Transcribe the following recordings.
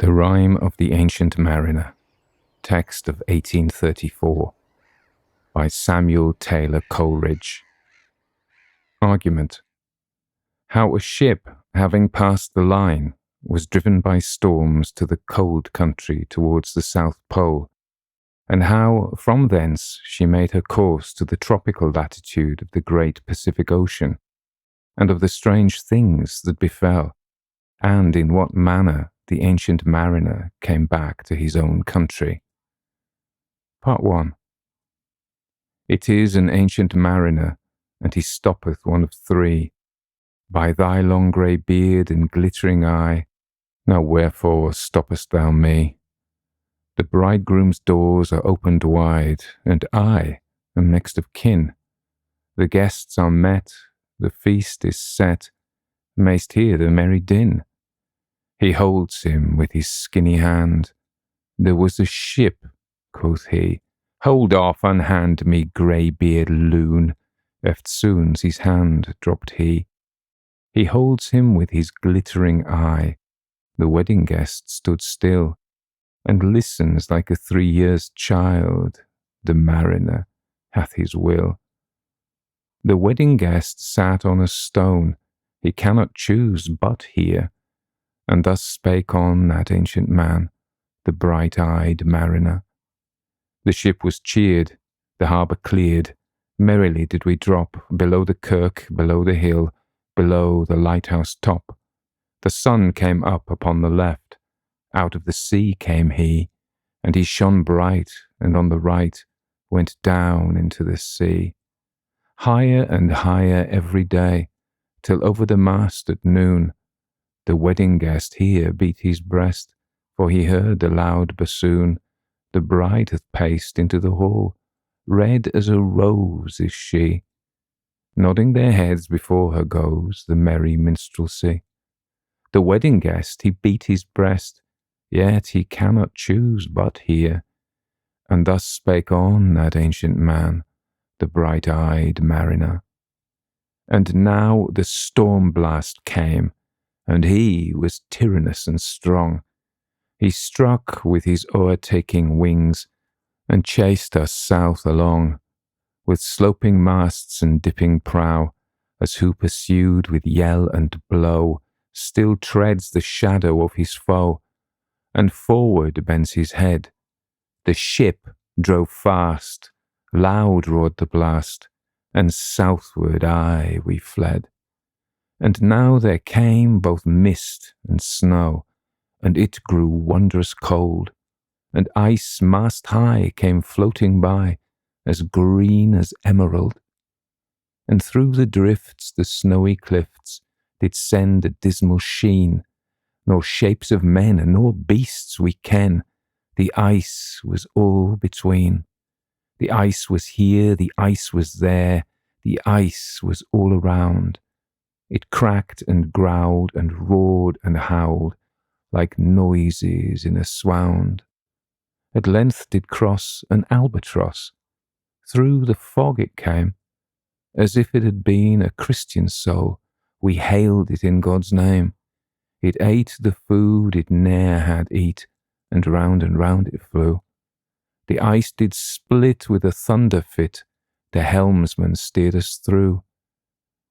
The Rime of the Ancient Mariner, text of 1834, by Samuel Taylor Coleridge. Argument. How a ship, having passed the line, was driven by storms to the cold country towards the South Pole, and how from thence she made her course to the tropical latitude of the great Pacific Ocean, and of the strange things that befell, and in what manner the ancient mariner came back to his own country. Part 1. It is an ancient mariner, and he stoppeth one of three. By thy long grey beard and glittering eye, now wherefore stoppest thou me? The bridegroom's doors are opened wide, and I am next of kin. The guests are met, the feast is set, mayst hear the merry din. He holds him with his skinny hand. There was a ship, quoth he. Hold off, unhand me, grey-beard loon. Eftsoons his hand dropped he. He holds him with his glittering eye. The wedding guest stood still, and listens like a 3 years' child. The mariner hath his will. The wedding guest sat on a stone. He cannot choose but hear. And thus spake on that ancient man, the bright-eyed mariner. The ship was cheered, the harbour cleared. Merrily did we drop below the kirk, below the hill, below the lighthouse top. The sun came up upon the left. Out of the sea came he, and he shone bright, and on the right went down into the sea. Higher and higher every day, till over the mast at noon. The wedding guest here beat his breast, for he heard a loud bassoon. The bride hath paced into the hall, red as a rose is she. Nodding their heads before her goes the merry minstrelsy. The wedding guest he beat his breast, yet he cannot choose but hear. And thus spake on that ancient man, the bright-eyed mariner. And now the storm blast came, and he was tyrannous and strong. He struck with his o'ertaking wings, and chased us south along, with sloping masts and dipping prow, as who pursued with yell and blow, still treads the shadow of his foe, and forward bends his head. The ship drove fast, loud roared the blast, and southward aye we fled. And now there came both mist and snow, and it grew wondrous cold, and ice mast high came floating by, as green as emerald. And through the drifts the snowy cliffs did send a dismal sheen, nor shapes of men nor beasts we ken, the ice was all between. The ice was here, the ice was there, the ice was all around. It cracked and growled and roared and howled, like noises in a swound. At length did cross an albatross. Through the fog it came, as if it had been a Christian soul. We hailed it in God's name. It ate the food it ne'er had eat, and round it flew. The ice did split with a thunder fit, the helmsman steered us through.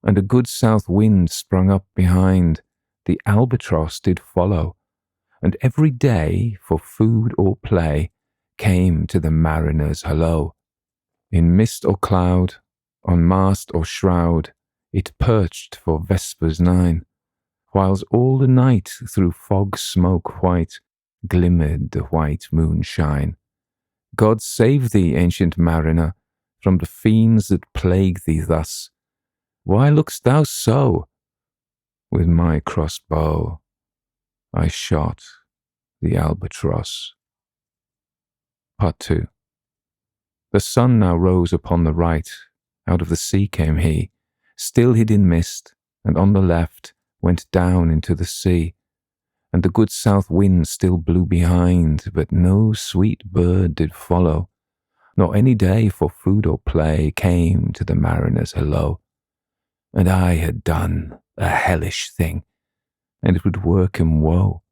And a good south wind sprung up behind, the albatross did follow, and every day for food or play came to the mariner's hallo. In mist or cloud, on mast or shroud, it perched for vespers 9, whiles all the night through fog smoke white glimmered the white moonshine. God save thee, ancient mariner, from the fiends that plague thee thus. Why look'st thou so? With my crossbow I shot the albatross. Part 2. The sun now rose upon the right, out of the sea came he, still hid in mist, and on the left went down into the sea. And the good south wind still blew behind, but no sweet bird did follow, nor any day for food or play came to the mariner's hallo. And I had done a hellish thing, and it would work him woe,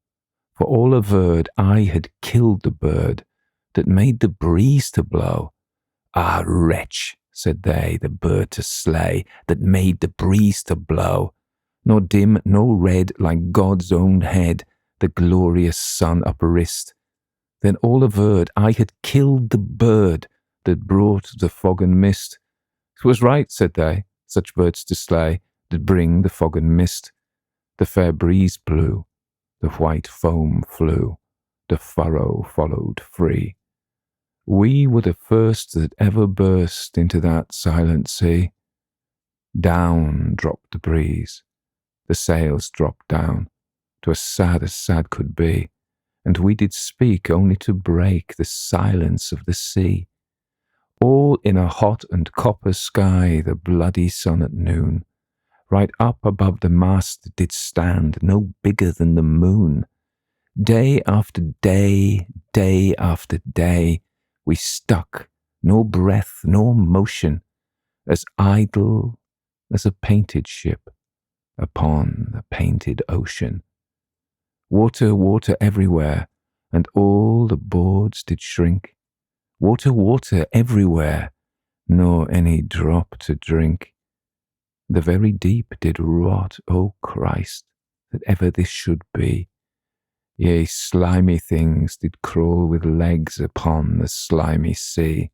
For all averred I had killed the bird that made the breeze to blow. Ah, wretch, said they, the bird to slay that made the breeze to blow. Nor dim nor red like God's own head, the glorious sun uprist. Then all averred I had killed the bird that brought the fog and mist. 'Twas right, said they, such birds to slay, that bring the fog and mist. The fair breeze blew, the white foam flew, the furrow followed free. We were the first that ever burst into that silent sea. Down dropped the breeze, the sails dropped down, 'twas sad as sad could be, and we did speak only to break the silence of the sea. All in a hot and copper sky, the bloody sun at noon, right up above the mast did stand, no bigger than the moon. Day after day, day after day, we stuck, nor breath nor motion, as idle as a painted ship upon the painted ocean. Water, water everywhere, and all the boards did shrink. Water, water everywhere, nor any drop to drink. The very deep did rot, O Christ, that ever this should be. Yea, slimy things did crawl with legs upon the slimy sea.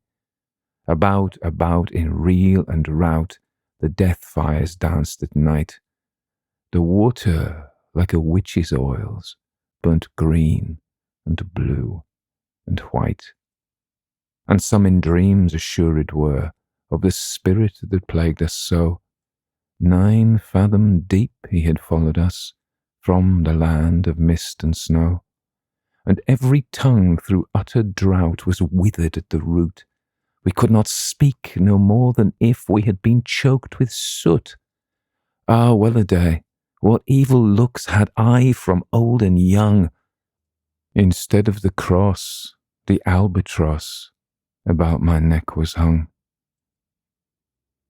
About, about in reel and rout, the death fires danced at night. The water, like a witch's oils, burnt green and blue and white. And some in dreams assured were of the spirit that plagued us so. 9 fathom deep he had followed us from the land of mist and snow. And every tongue through utter drought was withered at the root. We could not speak no more than if we had been choked with soot. Ah, well a day, what evil looks had I from old and young! Instead of the cross, the albatross about my neck was hung.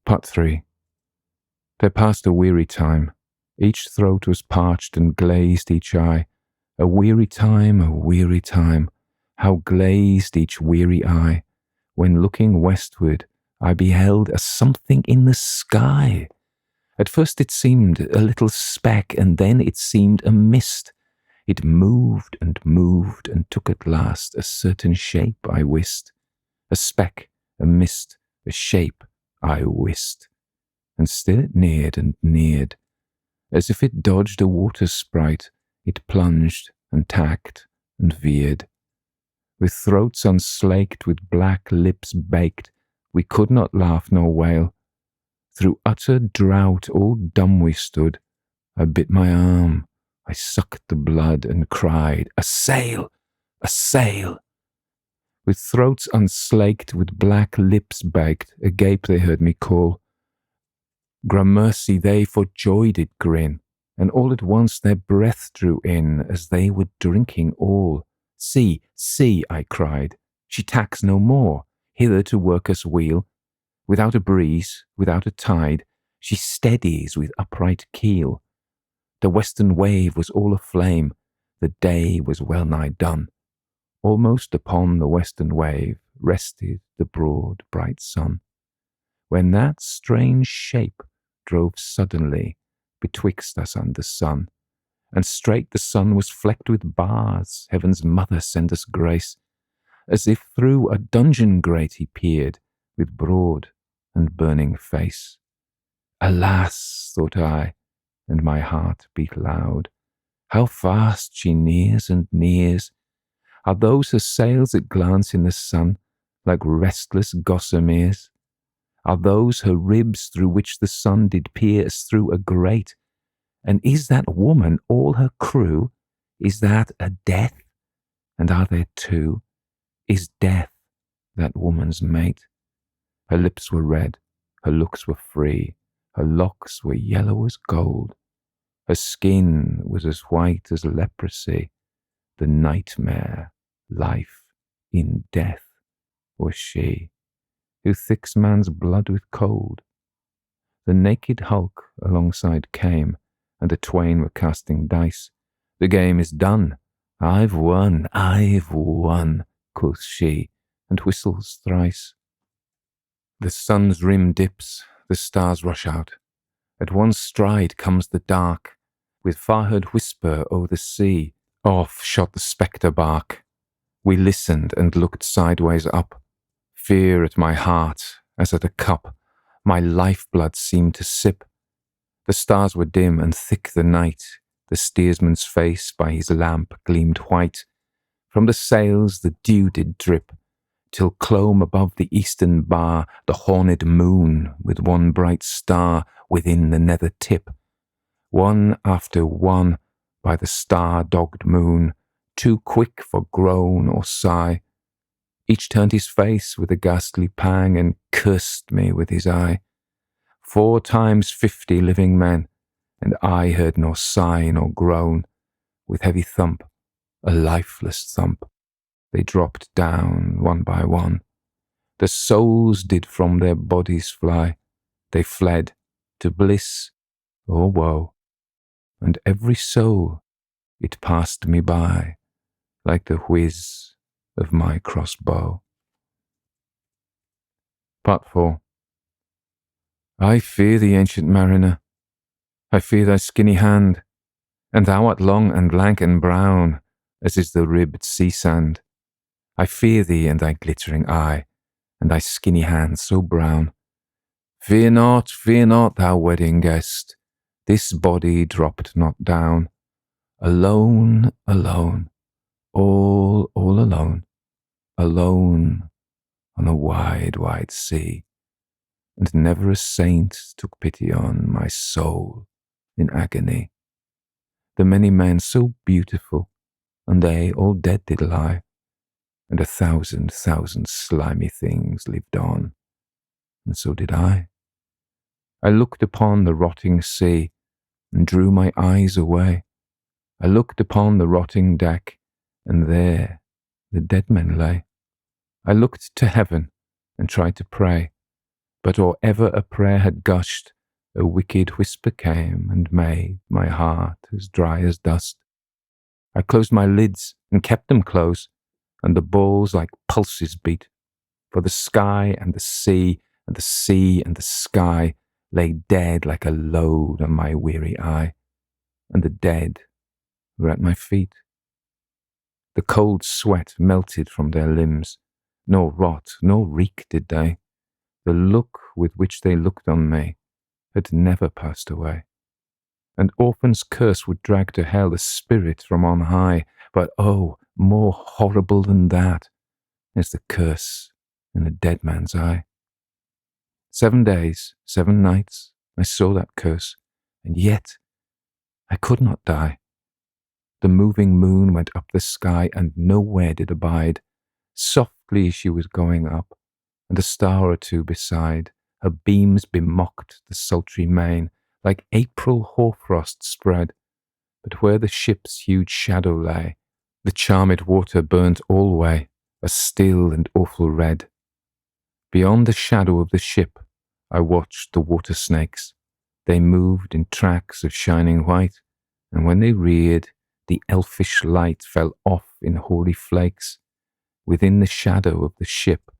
Part 3. There passed a weary time. Each throat was parched and glazed each eye. A weary time, how glazed each weary eye, when looking westward I beheld a something in the sky. At first it seemed a little speck, and then it seemed a mist. It moved and took at last a certain shape I wist. A speck, a mist, a shape I wist. And still it neared and neared. As if it dodged a water sprite, it plunged and tacked and veered. With throats unslaked, with black lips baked, we could not laugh nor wail. Through utter drought all dumb we stood. I bit my arm, I sucked the blood and cried, "A sail! A sail!" With throats unslaked, with black lips baked, agape they heard me call. Gramercy they for joy did grin, and all at once their breath drew in, as they were drinking all. "See, see," I cried, "she tacks no more, hither to work us weal. Without a breeze, without a tide, she steadies with upright keel." The western wave was all aflame, the day was well nigh done. Almost upon the western wave rested the broad bright sun, when that strange shape drove suddenly betwixt us and the sun, and straight the sun was flecked with bars. Heaven's mother send us grace, as if through a dungeon grate he peered with broad and burning face. Alas, thought I, and my heart beat loud, how fast she nears and nears. Are those her sails that glance in the sun like restless gossameres? Are those her ribs through which the sun did peer as through a grate? And is that woman all her crew? Is that a death? And are there two? Is death that woman's mate? Her lips were red, her looks were free, her locks were yellow as gold. Her skin was as white as leprosy. The nightmare, life in death, was she, who thicks man's blood with cold. The naked hulk alongside came, and the twain were casting dice. "The game is done," I've won, quoth she, and whistles thrice. The sun's rim dips, the stars rush out. At one stride comes the dark, with far-heard whisper o'er the sea. Off shot the spectre bark. We listened and looked sideways up. Fear at my heart, as at a cup, my lifeblood seemed to sip. The stars were dim and thick the night. The steersman's face by his lamp gleamed white. From the sails the dew did drip, till clomb above the eastern bar the horned moon with one bright star within the nether tip. One after one by the star-dogged moon, too quick for groan or sigh, each turned his face with a ghastly pang and cursed me with his eye. 4 times 50 living men, and I heard nor sigh nor groan. With heavy thump, a lifeless thump, they dropped down one by one. The souls did from their bodies fly. They fled to bliss or woe, and every soul, it passed me by, like the whiz of my crossbow. Part 4. I fear thee, ancient mariner, I fear thy skinny hand, and thou art long and lank and brown, as is the ribbed sea sand. I fear thee and thy glittering eye, and thy skinny hand so brown. Fear not, thou wedding guest, this body dropped not down. Alone, alone, all alone, alone on a wide, wide sea. And never a saint took pity on my soul in agony. The many men so beautiful, and they all dead did lie, and 1,000 slimy things lived on, and so did I. I looked upon the rotting sea, and drew my eyes away. I looked upon the rotting deck, and there the dead men lay. I looked to heaven, and tried to pray, but or ever a prayer had gushed, a wicked whisper came, and made my heart as dry as dust. I closed my lids, and kept them close, and the balls like pulses beat, for the sky and the sea, and the sea and the sky, lay dead like a load on my weary eye, and the dead were at my feet. The cold sweat melted from their limbs, nor rot nor reek did they. The look with which they looked on me had never passed away. An orphan's curse would drag to hell a spirit from on high, but oh, more horrible than that is the curse in a dead man's eye. 7 days, 7 nights, I saw that curse, and yet I could not die. The moving moon went up the sky and nowhere did abide. Softly she was going up, and a star or two beside. Her beams bemocked the sultry main, like April hoarfrost spread. But where the ship's huge shadow lay, the charmed water burnt alway, a still and awful red. Beyond the shadow of the ship, I watched the water snakes. They moved in tracks of shining white, and when they reared, the elfish light fell off in hoary flakes. Within the shadow of the ship,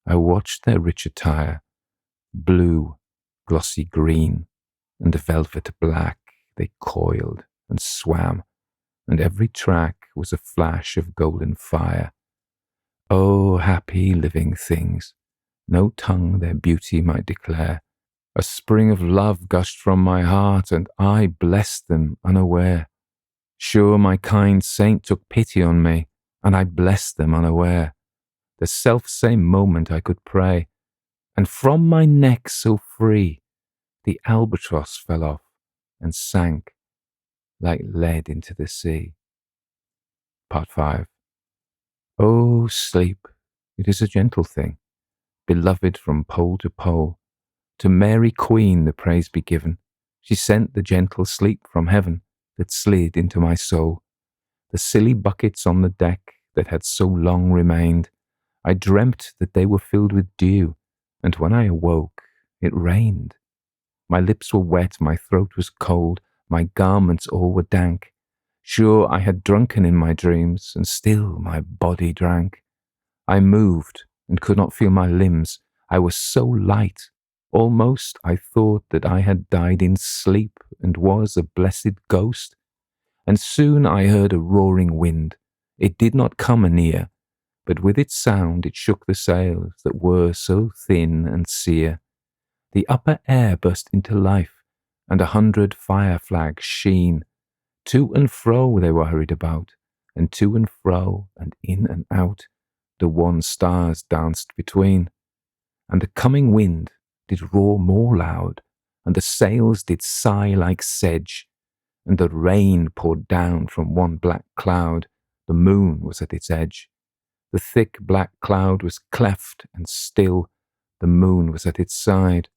I watched their rich attire. Blue, glossy green, and velvet black, they coiled and swam, and every track was a flash of golden fire. Oh, happy living things! No tongue their beauty might declare. A spring of love gushed from my heart, and I blessed them unaware. Sure, my kind saint took pity on me, and I blessed them unaware. The self-same moment I could pray, and from my neck so free, the albatross fell off and sank like lead into the sea. Part 5. Oh, sleep, it is a gentle thing, beloved from pole to pole. To Mary Queen the praise be given. She sent the gentle sleep from heaven that slid into my soul. The silly buckets on the deck that had so long remained, I dreamt that they were filled with dew, and when I awoke, it rained. My lips were wet, my throat was cold, my garments all were dank. Sure, I had drunken in my dreams, and still my body drank. I moved, and could not feel my limbs. I was so light, almost I thought that I had died in sleep, and was a blessed ghost. And soon I heard a roaring wind. It did not come anear, but with its sound it shook the sails that were so thin and sere. The upper air burst into life, and 100 fire flags sheen. To and fro they were hurried about, and to and fro, and in and out, the wan stars danced between. And the coming wind did roar more loud, and the sails did sigh like sedge, and the rain poured down from one black cloud. The moon was at its edge. The thick black cloud was cleft and still. The moon was at its side.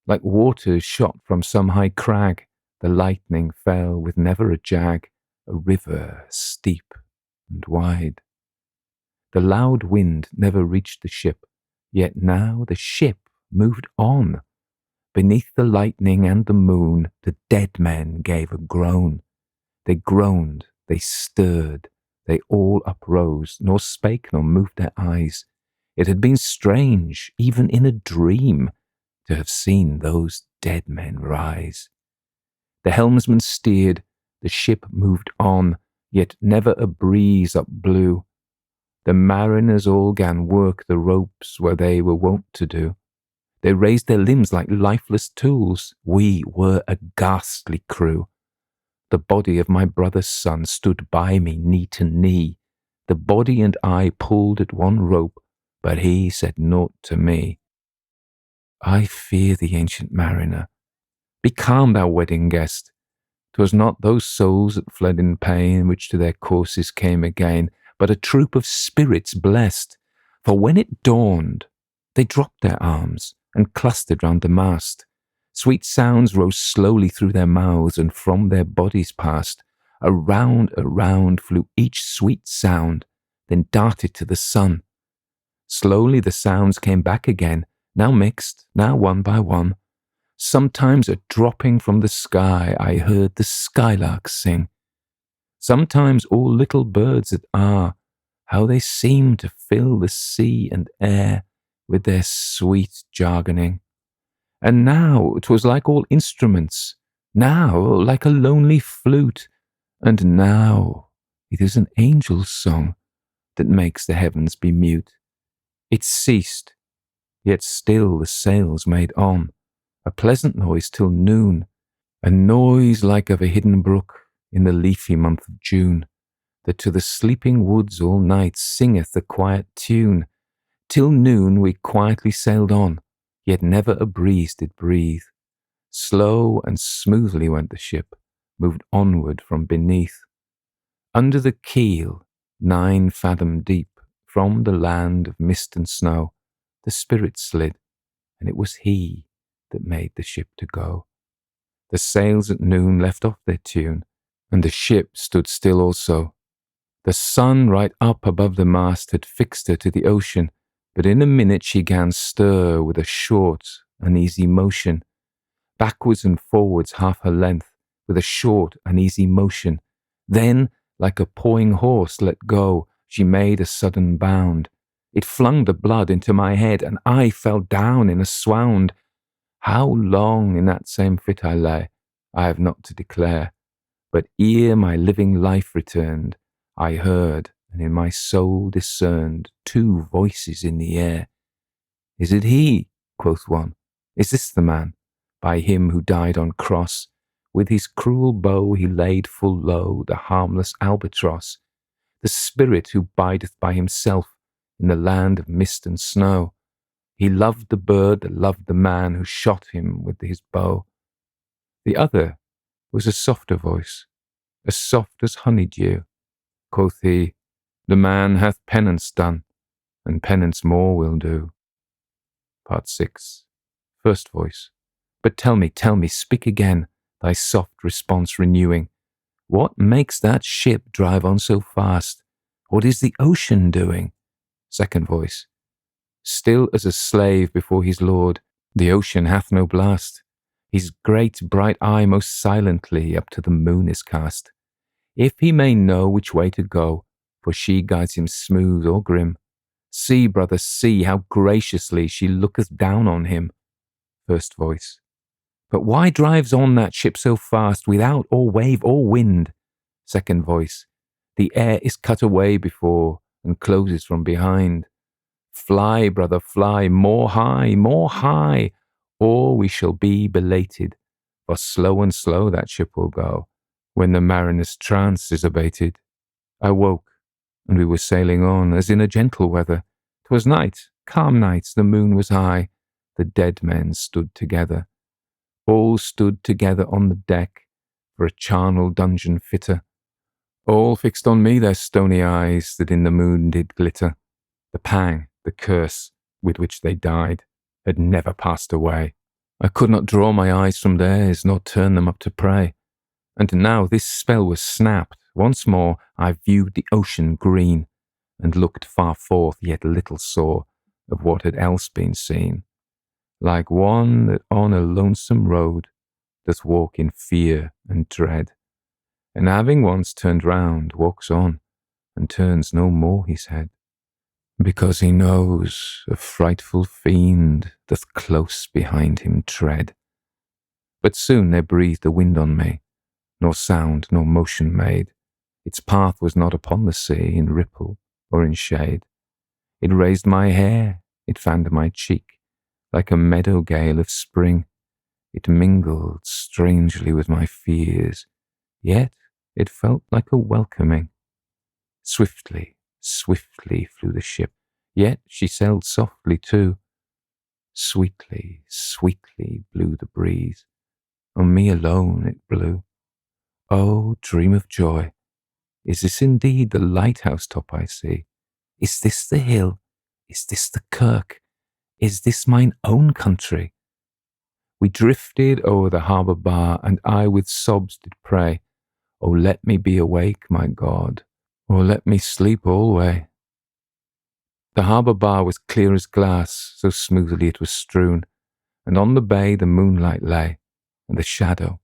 Like waters shot from some high crag, the lightning fell with never a jag, a river steep and wide. The loud wind never reached the ship, yet now the ship moved on. Beneath the lightning and the moon, the dead men gave a groan. They groaned, they stirred, they all uprose, nor spake nor moved their eyes. It had been strange, even in a dream, to have seen those dead men rise. The helmsman steered, the ship moved on, yet never a breeze up blew. The mariners all gan work the ropes where they were wont to do. They raised their limbs like lifeless tools. We were a ghastly crew. The body of my brother's son stood by me knee to knee. The body and I pulled at one rope, but he said naught to me. I fear the ancient mariner. Be calm, thou wedding guest. 'Twas not those souls that fled in pain, which to their courses came again, but a troop of spirits blessed. For when it dawned, they dropped their arms and clustered round the mast. Sweet sounds rose slowly through their mouths, and from their bodies passed. Around flew each sweet sound, then darted to the sun. Slowly the sounds came back again, now mixed, now one by one. Sometimes a dropping from the sky I heard the skylarks sing. Sometimes all little birds that are, how they seem to fill the sea and air with their sweet jargoning. And now 'twas like all instruments, now like a lonely flute, and now it is an angel's song that makes the heavens be mute. It ceased, yet still the sails made on, a pleasant noise till noon, a noise like of a hidden brook in the leafy month of June, that to the sleeping woods all night singeth a quiet tune. Till noon we quietly sailed on, yet never a breeze did breathe. Slow and smoothly went the ship, moved onward from beneath. Under the keel, 9 fathom deep, from the land of mist and snow, the spirit slid, and it was he that made the ship to go. The sails at noon left off their tune, and the ship stood still also. The sun right up above the mast had fixed her to the ocean, but in a minute she gan stir with a short, uneasy motion. Backwards and forwards half her length, with a short, uneasy motion. Then, like a pawing horse let go, she made a sudden bound. It flung the blood into my head, and I fell down in a swound. How long in that same fit I lay, I have not to declare, but ere my living life returned, I heard, and in my soul discerned 2 voices in the air. Is it he? Quoth one. Is this the man? By him who died on cross, with his cruel bow he laid full low the harmless albatross, the spirit who bideth by himself in the land of mist and snow. He loved the bird that loved the man who shot him with his bow. The other was a softer voice, as soft as honeydew. Quoth he, the man hath penance done, and penance more will do. Part 6. First voice. But tell me, speak again, thy soft response renewing. What makes that ship drive on so fast? What is the ocean doing? Second voice. Still as a slave before his lord, the ocean hath no blast. His great bright eye most silently up to the moon is cast. if he may know which way to go, for she guides him smooth or grim. See, brother, see how graciously she looketh down on him. First voice. But why drives on that ship so fast, without or wave or wind? Second voice. The air is cut away before, and closes from behind. Fly, brother, fly, more high, or we shall be belated, for slow and slow that ship will go, when the mariner's trance is abated. I woke, and we were sailing on, as in a gentle weather. 'Twas night, calm night, the moon was high, the dead men stood together. All stood together on the deck, for a charnel dungeon fitter. All fixed on me their stony eyes, that in the moon did glitter. The pang, the curse, with which they died, had never passed away. I could not draw my eyes from theirs, nor turn them up to pray. And now this spell was snapped. Once more I viewed the ocean green, and looked far forth, yet little saw of what had else been seen. Like one that on a lonesome road doth walk in fear and dread, and having once turned round, walks on, and turns no more his head, because he knows a frightful fiend doth close behind him tread. But soon there breathed a wind on me, nor sound nor motion made. Its path was not upon the sea, in ripple or in shade. It raised my hair, it fanned my cheek, like a meadow gale of spring. It mingled strangely with my fears, yet it felt like a welcoming. Swiftly, swiftly flew the ship, yet she sailed softly too. Sweetly, sweetly blew the breeze, on me alone it blew. Oh, dream of joy! Is this indeed the lighthouse top I see? Is this the hill? Is this the kirk? Is this mine own country? We drifted o'er the harbour bar, and I with sobs did pray, Oh, let me be awake, my God, or let me sleep alway. The harbour bar was clear as glass, so smoothly it was strewn, and on the bay the moonlight lay, and the shadow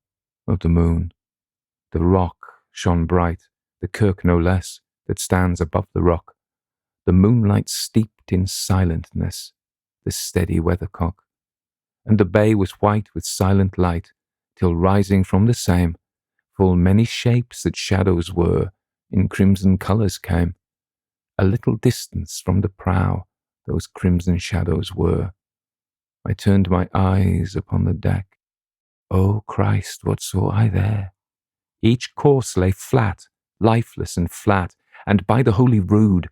of the moon. The rock shone bright, the kirk no less, that stands above the rock. The moonlight steeped in silentness the steady weathercock, and the bay was white with silent light, till rising from the same, full many shapes that shadows were, in crimson colours came. A little distance from the prow those crimson shadows were. I turned my eyes upon the deck. O Christ, what saw I there? Each corse lay flat, lifeless and flat, and by the holy rood,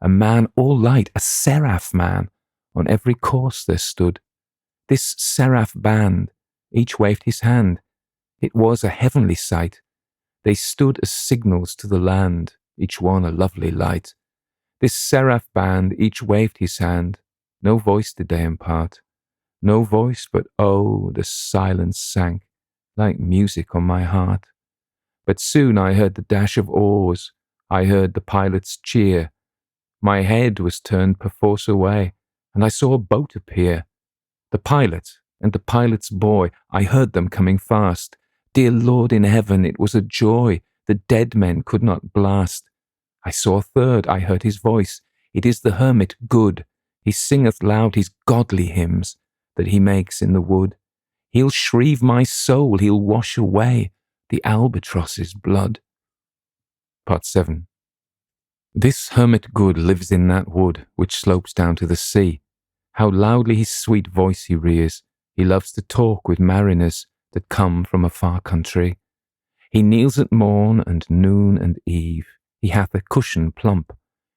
a man all light, a seraph man, on every corse there stood. This seraph band, each waved his hand. It was a heavenly sight. They stood as signals to the land, each one a lovely light. This seraph band, each waved his hand. No voice did they impart. No voice, but oh, the silence sank like music on my heart. But soon I heard the dash of oars. I heard the pilot's cheer. My head was turned perforce away, and I saw a boat appear. The pilot and the pilot's boy, I heard them coming fast. Dear Lord in heaven, it was a joy the dead men could not blast. I saw a third, I heard his voice. It is the hermit good. He singeth loud his godly hymns that he makes in the wood. He'll shrieve my soul, he'll wash away the albatross's blood. Part 7. This hermit good lives in that wood which slopes down to the sea. How loudly his sweet voice he rears. He loves to talk with mariners that come from a far country. He kneels at morn and noon and eve. He hath a cushion plump.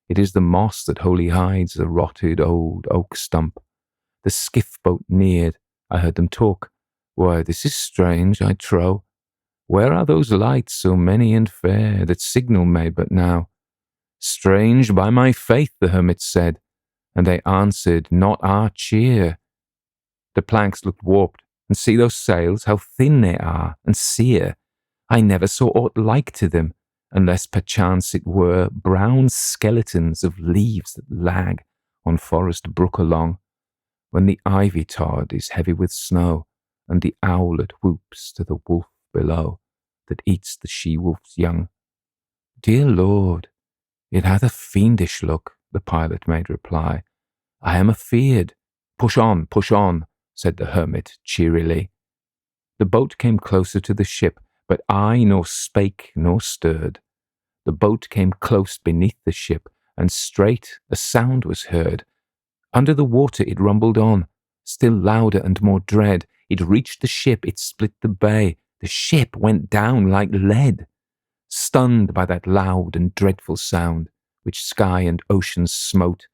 It is the moss that wholly hides a rotted old oak stump. The skiff boat neared. I heard them talk. Why, this is strange, I trow. Where are those lights so many and fair that signal me but now? Strange, by my faith, the hermit said, and they answered, not our cheer. The planks looked warped, and see those sails, how thin they are, and sere. I never saw aught like to them, unless perchance it were brown skeletons of leaves that lag on forest brook along, when the ivy tod is heavy with snow, and the owlet whoops to the wolf below, that eats the she-wolf's young. Dear Lord, it hath a fiendish look, the pilot made reply. I am afeard. Push on, said the hermit cheerily. The boat came closer to the ship, but I nor spake nor stirred. The boat came close beneath the ship, and straight a sound was heard. Under the water it rumbled on, still louder and more dread. It reached the ship, it split the bay. The ship went down like lead. Stunned by that loud and dreadful sound, which sky and ocean smote,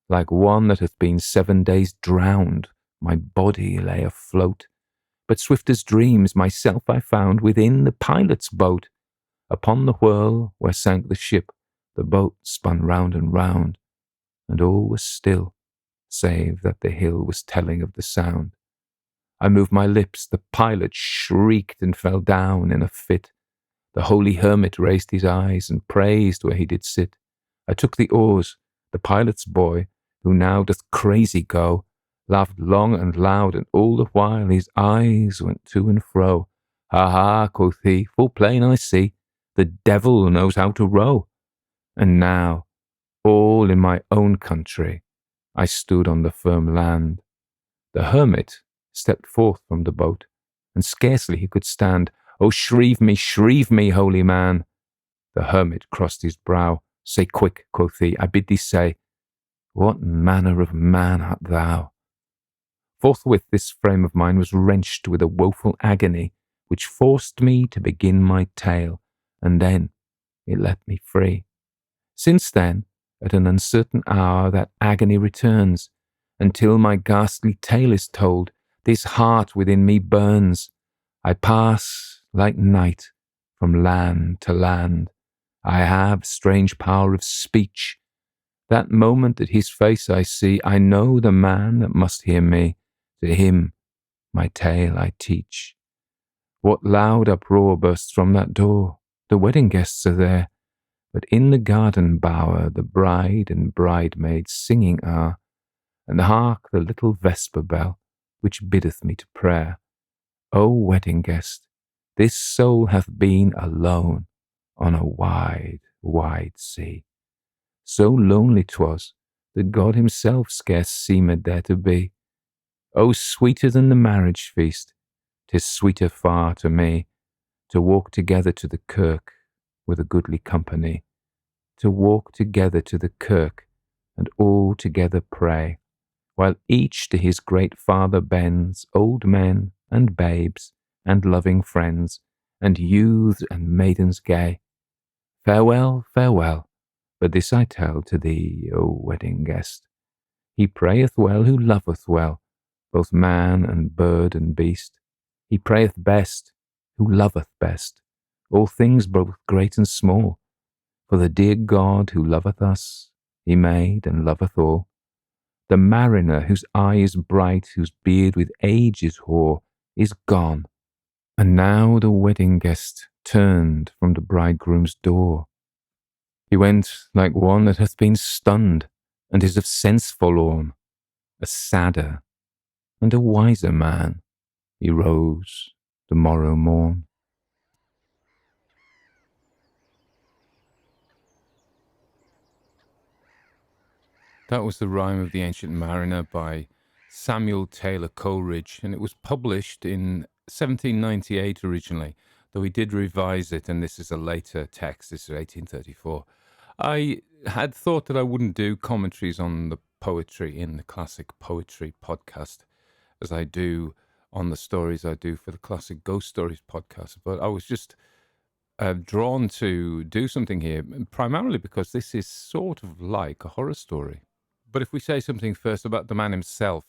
like one that hath been 7 days drowned, my body lay afloat. But swift as dreams myself I found within the pilot's boat. Upon the whirl where sank the ship, the boat spun round and round, and all was still, save that the hill was telling of the sound. I moved my lips, the pilot shrieked and fell down in a fit. The holy hermit raised his eyes and praised where he did sit. I took the oars, the pilot's boy, who now doth crazy go, laughed long and loud, and all the while his eyes went to and fro. Ha ha, quoth he, full plain I see, the devil knows how to row. And now, all in my own country, I stood on the firm land. The hermit stepped forth from the boat, and scarcely he could stand. Oh, shrieve me, holy man. The hermit crossed his brow. Say quick, quoth he, I bid thee say, what manner of man art thou? Forthwith this frame of mine was wrenched with a woeful agony, which forced me to begin my tale, and then it let me free. Since then, at an uncertain hour, that agony returns, until my ghastly tale is told, this heart within me burns. I pass, like night, from land to land. I have strange power of speech. That moment that his face I see, I know the man that must hear me. To him my tale I teach. What loud uproar bursts from that door? The wedding guests are there, but in the garden bower the bride and bridemaid singing are, and hark the little vesper bell, which biddeth me to prayer. O wedding guest, this soul hath been alone on a wide, wide sea. So lonely 'twas that God himself scarce seemed there to be. O sweeter than the marriage feast, 'tis sweeter far to me, to walk together to the kirk with a goodly company, to walk together to the kirk and all together pray, while each to his great Father bends, old men and babes and loving friends, and youths and maidens gay. Farewell, farewell, but this I tell to thee, O wedding guest, he prayeth well who loveth well, both man and bird and beast. He prayeth best who loveth best, all things both great and small, for the dear God who loveth us, he made and loveth all. The mariner whose eye is bright, whose beard with age is hoar, is gone. And now the wedding guest turned from the bridegroom's door. He went like one that hath been stunned, and is of sense forlorn. A sadder and a wiser man, he rose the morrow morn. That was the Rime of the Ancient Mariner by Samuel Taylor Coleridge, and it was published in 1798 originally, though he did revise it, and this is a later text. This is 1834. I had thought that I wouldn't do commentaries on the poetry in the Classic Poetry podcast, as I do on the stories I do for the Classic Ghost Stories podcast, but I was just drawn to do something here, primarily because this is sort of like a horror story. But if we say something first about the man himself,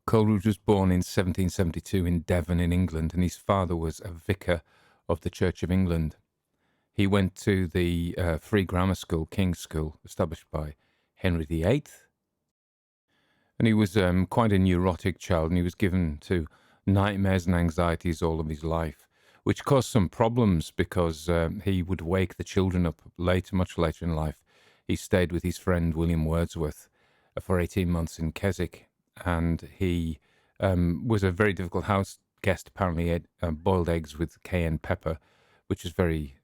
Coleridge was born in 1772 in Devon in England, and his father was a vicar of the Church of England. He went to the free grammar school, King's School, established by Henry VIII. And he was quite a neurotic child, and he was given to nightmares and anxieties all of his life, which caused some problems because he would wake the children up later, much later in life. He stayed with his friend William Wordsworth for 18 months in Keswick, and he was a very difficult house guest. Apparently, he ate boiled eggs with cayenne pepper, which is very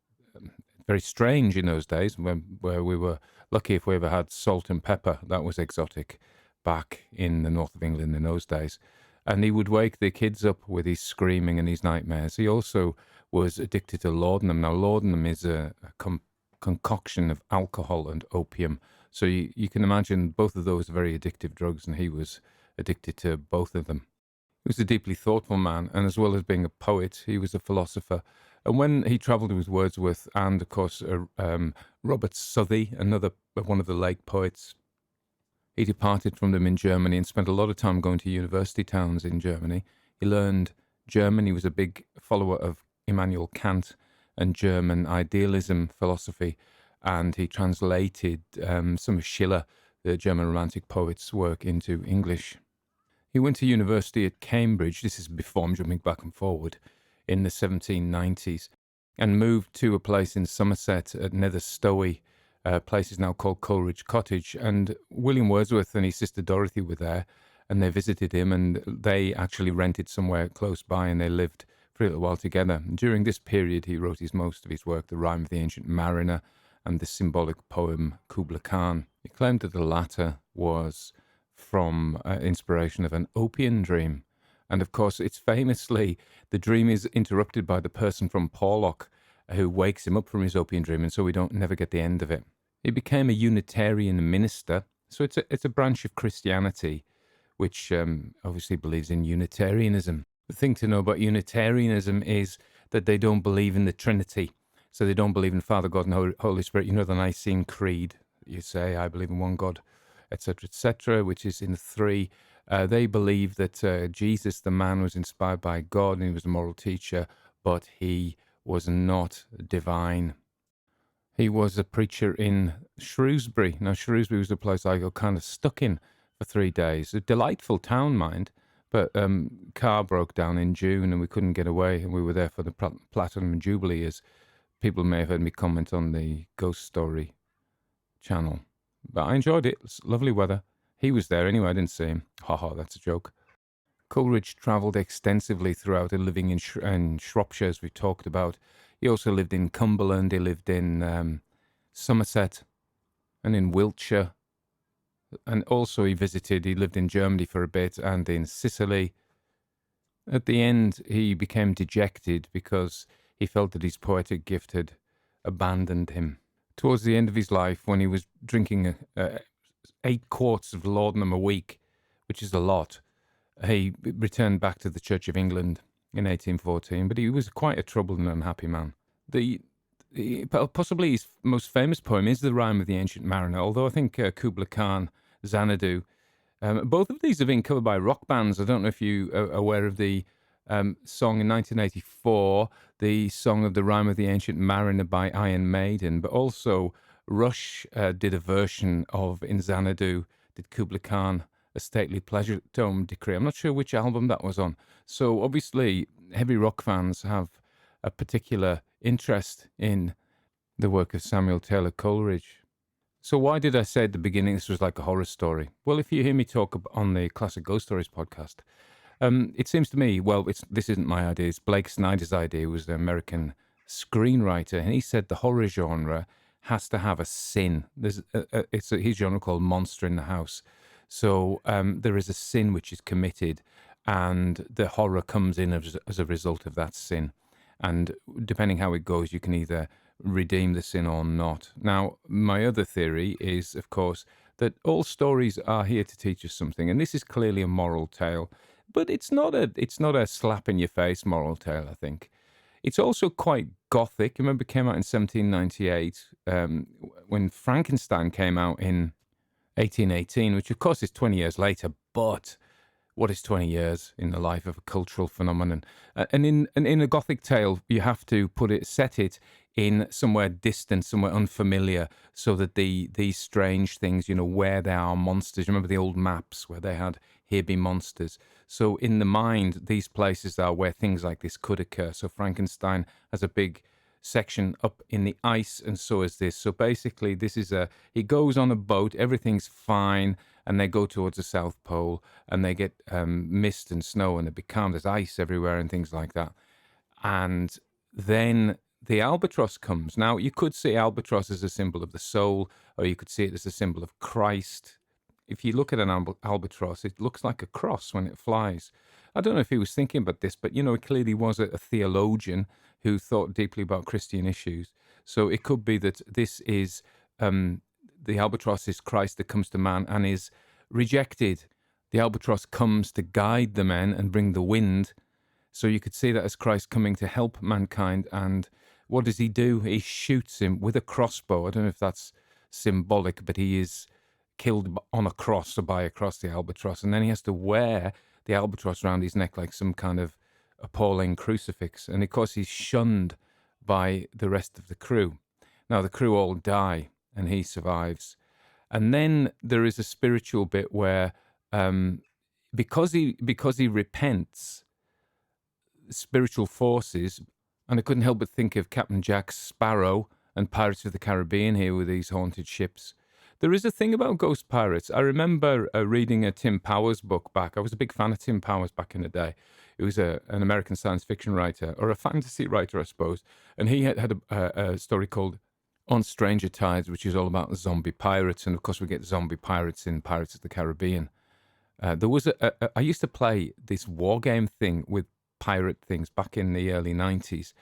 very strange in those days, where we were lucky if we ever had salt and pepper. That was exotic back in the north of England in those days. And he would wake the kids up with his screaming and his nightmares. He also was addicted to laudanum. Now, laudanum is a concoction of alcohol and opium. So you can imagine both of those are very addictive drugs, and he was addicted to both of them. He was a deeply thoughtful man, and as well as being a poet, he was a philosopher. And when he travelled with Wordsworth and, of course, Robert Southey, another one of the Lake poets, he departed from them in Germany and spent a lot of time going to university towns in Germany. He learned German. He was a big follower of Immanuel Kant and German idealism philosophy, and he translated some of Schiller, the German Romantic poet's work, into English. He went to university at Cambridge, this is before I'm jumping back and forward, in the 1790s, and moved to a place in Somerset at Nether Stowey. Place is now called Coleridge Cottage, and William Wordsworth and his sister Dorothy were there, and they visited him, and they actually rented somewhere close by, and they lived for a little while together. And during this period, he wrote most of his work, The Rime of the Ancient Mariner, and the symbolic poem Kubla Khan. He claimed that the latter was from inspiration of an opium dream. And of course, it's famously, the dream is interrupted by the person from Porlock who wakes him up from his opium dream, and so we don't never get the end of it. He became a Unitarian minister, so it's a branch of Christianity which obviously believes in Unitarianism. The thing to know about Unitarianism is that they don't believe in the Trinity. So they don't believe in Father, God, and Holy Spirit. You know the Nicene Creed. You say, I believe in one God, etc., which is in three. They believe that Jesus, the man, was inspired by God, and he was a moral teacher, but he was not divine. He was a preacher in Shrewsbury. Now, Shrewsbury was a place I got kind of stuck in for 3 days. A delightful town, mind, but car broke down in June and we couldn't get away, and we were there for the Platinum Jubilee, as people may have heard me comment on the Ghost Story channel. But I enjoyed it. It's lovely weather. He was there anyway. I didn't see him. Ha, that's a joke. Coleridge travelled extensively throughout, living in Shropshire, as we talked about. He also lived in Cumberland. He lived in Somerset and in Wiltshire. And also he lived in Germany for a bit and in Sicily. At the end, he became dejected because he felt that his poetic gift had abandoned him. Towards the end of his life, when he was drinking 8 quarts of laudanum a week, which is a lot, he returned back to the Church of England in 1814, but he was quite a troubled and unhappy man. Possibly his most famous poem is The Rime of the Ancient Mariner, although I think Kubla Khan, Xanadu, both of these have been covered by rock bands. I don't know if you are aware of the song in 1984, the song of The Rime of the Ancient Mariner by Iron Maiden, but also Rush did a version of In Xanadu, did Kubla Khan, A Stately Pleasure Dome Decree. I'm not sure which album that was on. So obviously heavy rock fans have a particular interest in the work of Samuel Taylor Coleridge. So why did I say at the beginning this was like a horror story? Well, if you hear me talk on the Classic Ghost Stories podcast, it seems to me, this isn't my idea, it's Blake Snyder's idea. He was an American screenwriter, and he said the horror genre has to have a sin. There's his genre called Monster in the House. So there is a sin which is committed, and the horror comes in as a result of that sin. And depending how it goes, you can either redeem the sin or not. Now, my other theory is, of course, that all stories are here to teach us something, and this is clearly a moral tale, but it's not a slap in your face moral tale. I think it's also quite gothic. I remember it came out in 1798 when Frankenstein came out in 1818, which of course is 20 years later, but what is 20 years in the life of a cultural phenomenon? And in a Gothic tale, you have to set it in somewhere distant, somewhere unfamiliar, so that these strange things, where there are monsters. Remember the old maps where they had, here be monsters. So in the mind, these places are where things like this could occur. So Frankenstein has a big section up in the ice, and so is this. So basically, he goes on a boat, everything's fine, and they go towards the South Pole, and they get mist and snow, and it becomes there's ice everywhere and things like that. And then the albatross comes. Now, you could see albatross as a symbol of the soul, or you could see it as a symbol of Christ. If you look at an albatross, it looks like a cross when it flies. I don't know if he was thinking about this, but, he clearly was a theologian who thought deeply about Christian issues. So it could be that this is the albatross is Christ that comes to man and is rejected. The albatross comes to guide the men and bring the wind. So you could see that as Christ coming to help mankind. And what does he do? He shoots him with a crossbow. I don't know if that's symbolic, but he is killed on a cross or by a cross, the albatross. And then he has to wear the albatross around his neck like some kind of appalling crucifix. And of course, he's shunned by the rest of the crew. Now, the crew all die and he survives. And then there is a spiritual bit where because he repents, spiritual forces, and I couldn't help but think of Captain Jack's Sparrow and Pirates of the Caribbean here with these haunted ships. There is a thing about ghost pirates. I remember reading a Tim Powers book back. I was a big fan of Tim Powers back in the day. He was an American science fiction writer, or a fantasy writer, I suppose. And he had a story called On Stranger Tides, which is all about zombie pirates. And of course, we get zombie pirates in Pirates of the Caribbean. There was I used to play this war game thing with pirate things back in the early 90s,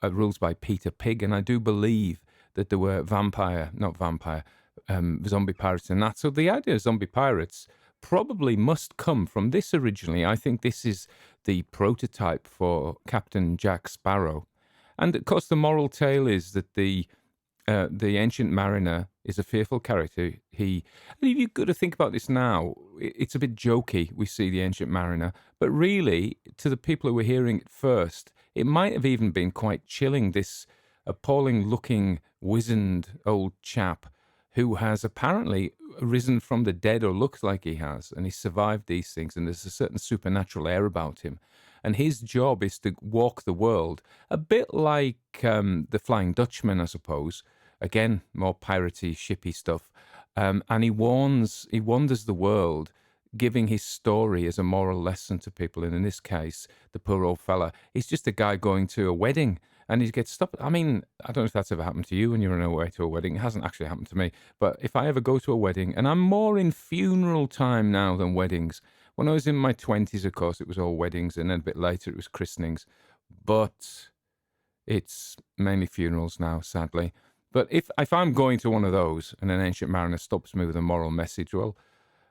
rules by Peter Pig, and I do believe that there were zombie pirates in that. So the idea of zombie pirates probably must come from this originally. I think this is the prototype for Captain Jack Sparrow. And of course, the moral tale is that the ancient mariner is a fearful character. You've got to think about this now. It's a bit jokey, we see the ancient mariner, but really, to the people who were hearing it first, it might have even been quite chilling, this appalling-looking, wizened old chap who has apparently risen from the dead, or looks like he has, and he survived these things, and there's a certain supernatural air about him. And his job is to walk the world, a bit like the Flying Dutchman, I suppose. Again, more piratey, shippy stuff. And he wanders the world, giving his story as a moral lesson to people. And in this case, the poor old fella, he's just a guy going to a wedding, and he gets stopped. I mean, I don't know if that's ever happened to you when you're on your way to a wedding. It hasn't actually happened to me. But if I ever go to a wedding, and I'm more in funeral time now than weddings. When I was in my 20s, of course, it was all weddings, and then a bit later it was christenings. But it's mainly funerals now, sadly. But if I'm going to one of those and an ancient mariner stops me with a moral message, well,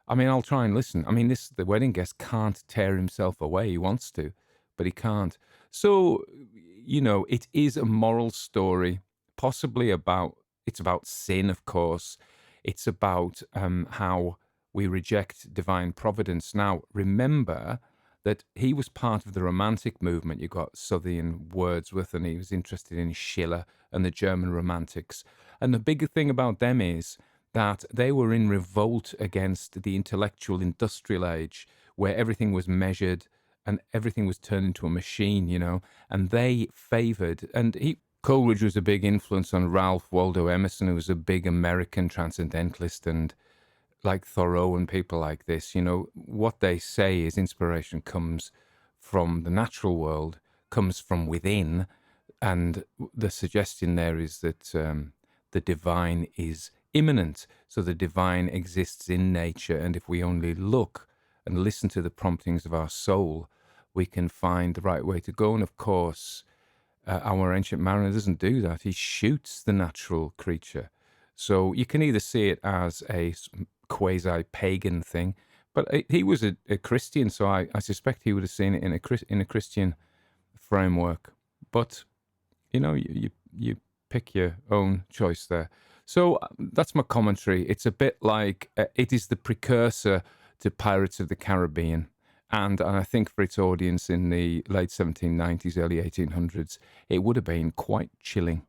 I mean, I'll try and listen. I mean, the wedding guest can't tear himself away. He wants to, but he can't. So, it is a moral story, possibly it's about sin, of course. It's about how we reject divine providence. Now, remember that he was part of the Romantic movement. You got Southey and Wordsworth, and he was interested in Schiller and the German Romantics. And the big thing about them is that they were in revolt against the intellectual industrial age, where everything was measured and everything was turned into a machine, and they favoured, Coleridge was a big influence on Ralph Waldo Emerson, who was a big American transcendentalist, and like Thoreau and people like this, what they say is inspiration comes from the natural world, comes from within, and the suggestion there is that the divine is immanent, so the divine exists in nature, and if we only look and listen to the promptings of our soul, we can find the right way to go. And of course, our ancient mariner doesn't do that. He shoots the natural creature. So you can either see it as a quasi-pagan thing, but he was a Christian, so I suspect he would have seen it in a Christian framework. But you pick your own choice there. So that's my commentary. It's a bit like it is the precursor to Pirates of the Caribbean, and I think for its audience in the late 1790s, early 1800s, it would have been quite chilling.